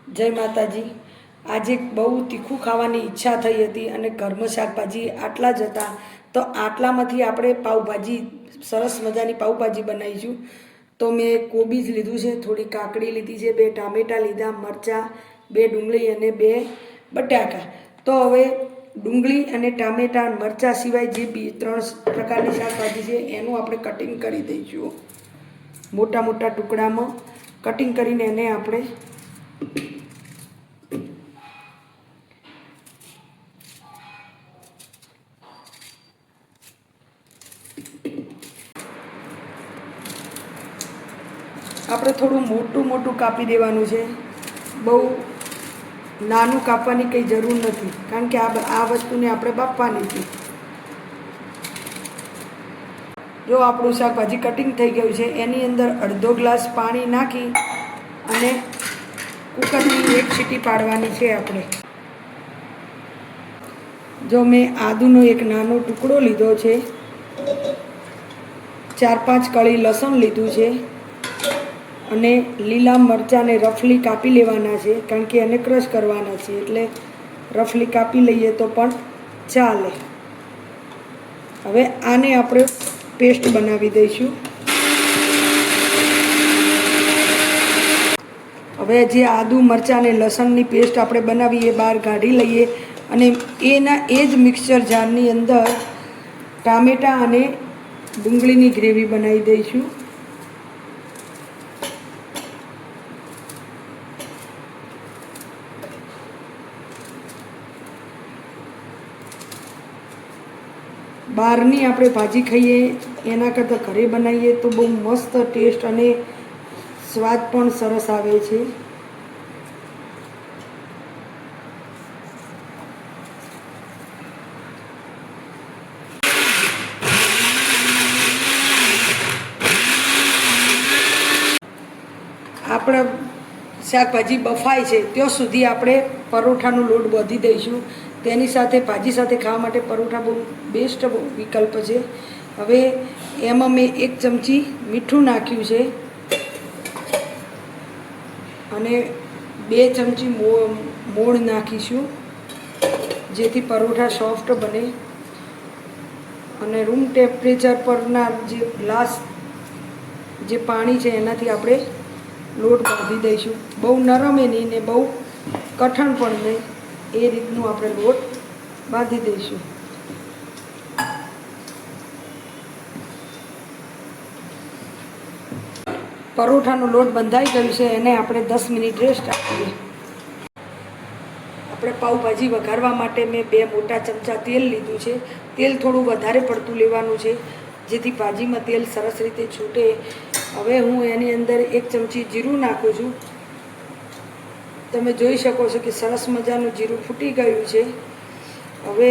જય માતાજી। આજે બહુ તીખું ખાવાની ઈચ્છા થઈ હતી અને ઘરમાં શાકભાજી આટલા જ હતા, તો આટલામાંથી આપણે પાઉંભાજી, સરસ મજાની પાઉંભાજી બનાવીશું। તો મેં કોબીજ લીધું છે, થોડી કાકડી લીધી છે, 2 ટામેટાં લીધા, મરચાં, 2 ડુંગળી અને 2 બટાકા। તો હવે ડુંગળી અને ટામેટાં મરચાં સિવાય જે 3 પ્રકારની શાકભાજી છે એનું આપણે કટિંગ કરી દઈશું। મોટા મોટા ટુકડામાં કટિંગ કરીને એને આપણે થોડું મોટું મોટું કાપી દેવાનું છે। બહુ નાનું કાપવાની કંઈ જરૂર નથી, કારણ કે આ વસ્તુને આપણે બાફવાની છે। જો આપણું શાકભાજી કટિંગ થઈ ગયું છે, એની અંદર અડધો ગ્લાસ પાણી નાખી અને કુકરની 1 સીટી પાડવાની છે આપણે। જો મેં આદુનો એક નાનો ટુકડો લીધો છે, 4-5 કળી લસણ લીધું છે અને લીલા મરચાંને રફલી કાપી લેવાના છે, કારણ કે એને ક્રશ કરવાના છે, એટલે રફલી કાપી લઈએ તો પણ ચાલે। હવે આને આપણે પેસ્ટ બનાવી દઈશું। હવે જે આદુ મરચાં અને લસણની પેસ્ટ આપણે બનાવી એ બહાર કાઢી લઈએ અને એ જ મિક્સર જારની અંદર ટામેટાં અને ડુંગળીની ગ્રેવી બનાવી દઈશું। બહારની આપણે ભાજી ખાઈએ એના કરતાં ઘરે બનાવીએ તો બહુ મસ્ત ટેસ્ટ અને સ્વાદ પણ સરસ આવે છે। આપણે શાકભાજી બફાય છે ત્યાં સુધી આપણે પરોઠાનો લોટ બાંધી દઈશું। તેની સાથે ભાજી સાથે ખાવા માટે પરોઠા બહુ બેસ્ટ વિકલ્પ છે। હવે એમાં મેં 1 ચમચી મીઠું નાખ્યું છે અને 2 ચમચી મોણ નાખીશું, જેથી પરોઠા સોફ્ટ બને। અને રૂમ ટેમ્પરેચર પરના જે ગ્લાસ જે પાણી છે એનાથી આપણે લોટ બાંધી દઈશું। બહુ નરમ નહીં ને બહુ કઠણ પણ નહીં, એ રીતનું આપણે લોટ બાંધી દઈશું। પરોઠાનો લોટ બંધાઈ ગયો છે, એને આપણે 10 મિનિટ રેસ્ટ આપીએ। આપણે પાઉંભાજી વઘારવા માટે મેં 2 મોટા ચમચા તેલ લીધું છે। તેલ થોડું વધારે પડતું લેવાનું છે, જેથી ભાજીમાં તેલ સરસ રીતે છૂટે। હવે હું એની અંદર 1 ચમચી જીરું નાખું છું। તમે જોઈ શકો છો કે સરસ મજાનું જીરું ફૂટી ગયું છે। હવે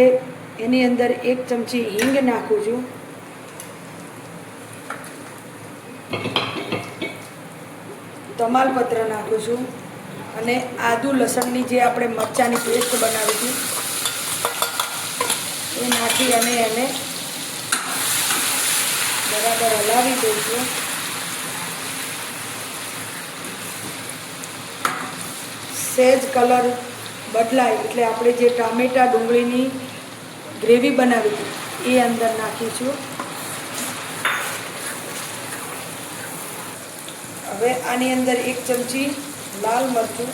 એની અંદર 1 ચમચી હિંગ નાખું છું, તમાલપત્ર નાખું છું અને આદુ લસણની જે આપણે મરચાંની પેસ્ટ બનાવી હતી એ નાખી અને એને બરાબર હલાવી દઈશું। સહેજ કલર બદલાય એટલે આપણે જે ટામેટાં ડુંગળીની ગ્રેવી બનાવી હતી એ અંદર નાખીશું। હવે આની અંદર 1 ચમચી લાલ મરચું,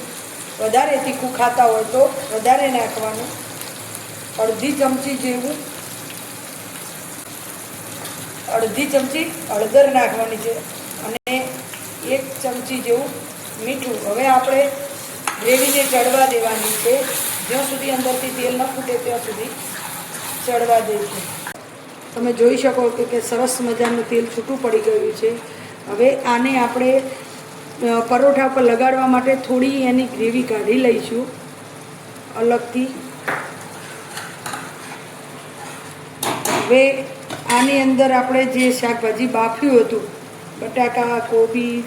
વધારે તીખું ખાતા હોય તો વધારે નાખવાનું, અડધી ચમચી હળદર નાખવાની છે અને 1 ચમચી જેવું મીઠું। હવે આપણે ગ્રેવીને ચડવા દેવાની છે, જ્યાં સુધી અંદરથી તેલ ન ફૂટે ત્યાં સુધી ચડવા દઈશું। તમે જોઈ શકો કે સરસ મજાનું તેલ છૂટું પડી ગયું છે। હવે આને આપણે પરોઠા પર લગાડવા માટે થોડી એની ગ્રેવી કાઢી લઈશું અલગથી। હવે આની અંદર આપણે જે શાકભાજી બાફ્યું હતું, બટાકા, કોબીજ,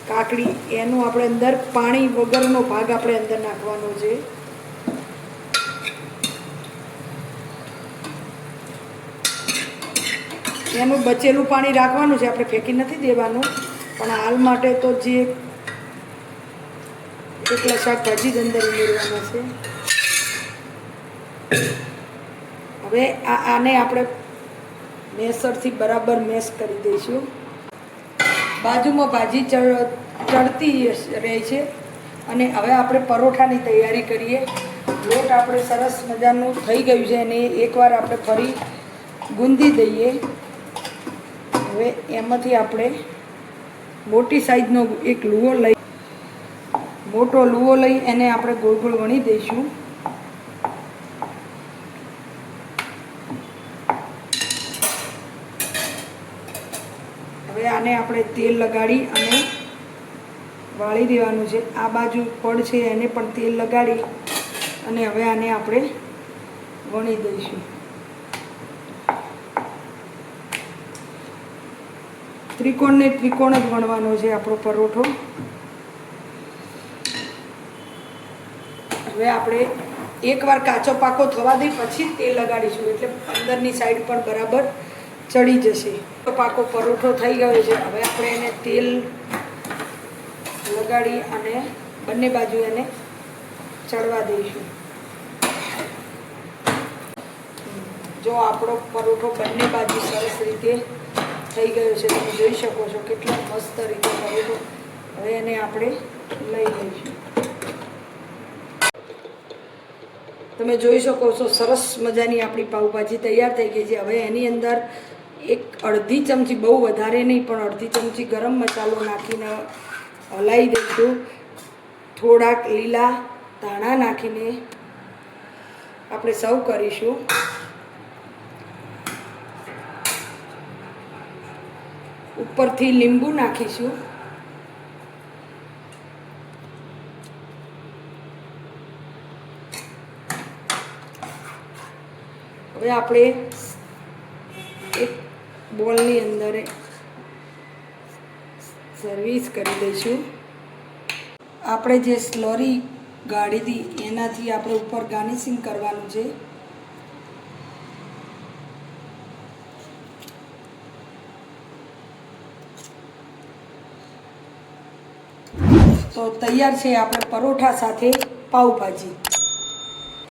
કાકડી, એનું આપણે અંદર પાણી વગરનો ભાગ આપણે અંદર નાખવાનો છે। એનું બચેલું પાણી રાખવાનું છે, આપણે ફેંકી નથી દેવાનું, પણ હાલ માટે તો જે એકલા શાકભાજી જ અંદર ઉમેરવાના છે. હવે આને આપણે મેસરથી બરાબર મેશ કરી દઈશું. બાજુમાં ભાજી ચડતી રહે છે. અને હવે આપણે પરોઠાની તૈયારી કરીએ. લોટ આપણે સરસ મજાનું થઈ ગયું છે અને એકવાર આપણે ફરી ગુંદી દઈએ. હવે એમાંથી આપણે મોટી સાઈઝનો એક મોટો લુવો લઈ એને આપણે ગોળ ગોળ વણી દઈશું. હવે આને આપણે તેલ લગાડી અને વાળી દેવાનું છે. આ બાજુ પડ છે એને પણ તેલ લગાડી અને હવે આને આપણે વણી દઈશું. ત્રિકોણને ત્રિકોણ જ વણવાનો છે આપણો પરોઠો. હવે આપણે એકવાર કાચો પાકો થવા દઈ પછી તેલ લગાડીશું એટલે અંદરની સાઈડ પણ બરાબર ચડી જશે. પાકો પરોઠો થઈ ગયો છે. હવે આપણે એને તેલ લગાડી અને બંને બાજુ એને ચડવા દઈશું. જો આપણો પરોઠો બંને બાજુ સરસ રીતે થઈ ગયો છે. તમે જોઈ શકો છો કેટલો મસ્ત રીતે પરોઠો. હવે એને આપણે લઈ લઈશું. તમે જોઈ શકો છો સરસ મજાની આપણી પાઉંભાજી તૈયાર થઈ ગઈ છે. હવે એની અંદર અડધી ચમચી, બહુ વધારે નહીં પણ અડધી ચમચી ગરમ મસાલો નાખીને હલાવી દઈશું. થોડાક લીલા ધાણા નાખીને આપણે સર્વ કરીશું. ઉપરથી લીંબુ નાખીશું. હવે આપણે એક બોલની અંદર સર્વિસ કરી દઈશું. આપણે જે સ્લરી ગાળી હતી એનાથી આપણે ઉપર ગાર્નિશિંગ કરવાનું છે. તો તૈયાર છે આપણે પરોઠા સાથે પાઉંભાજી.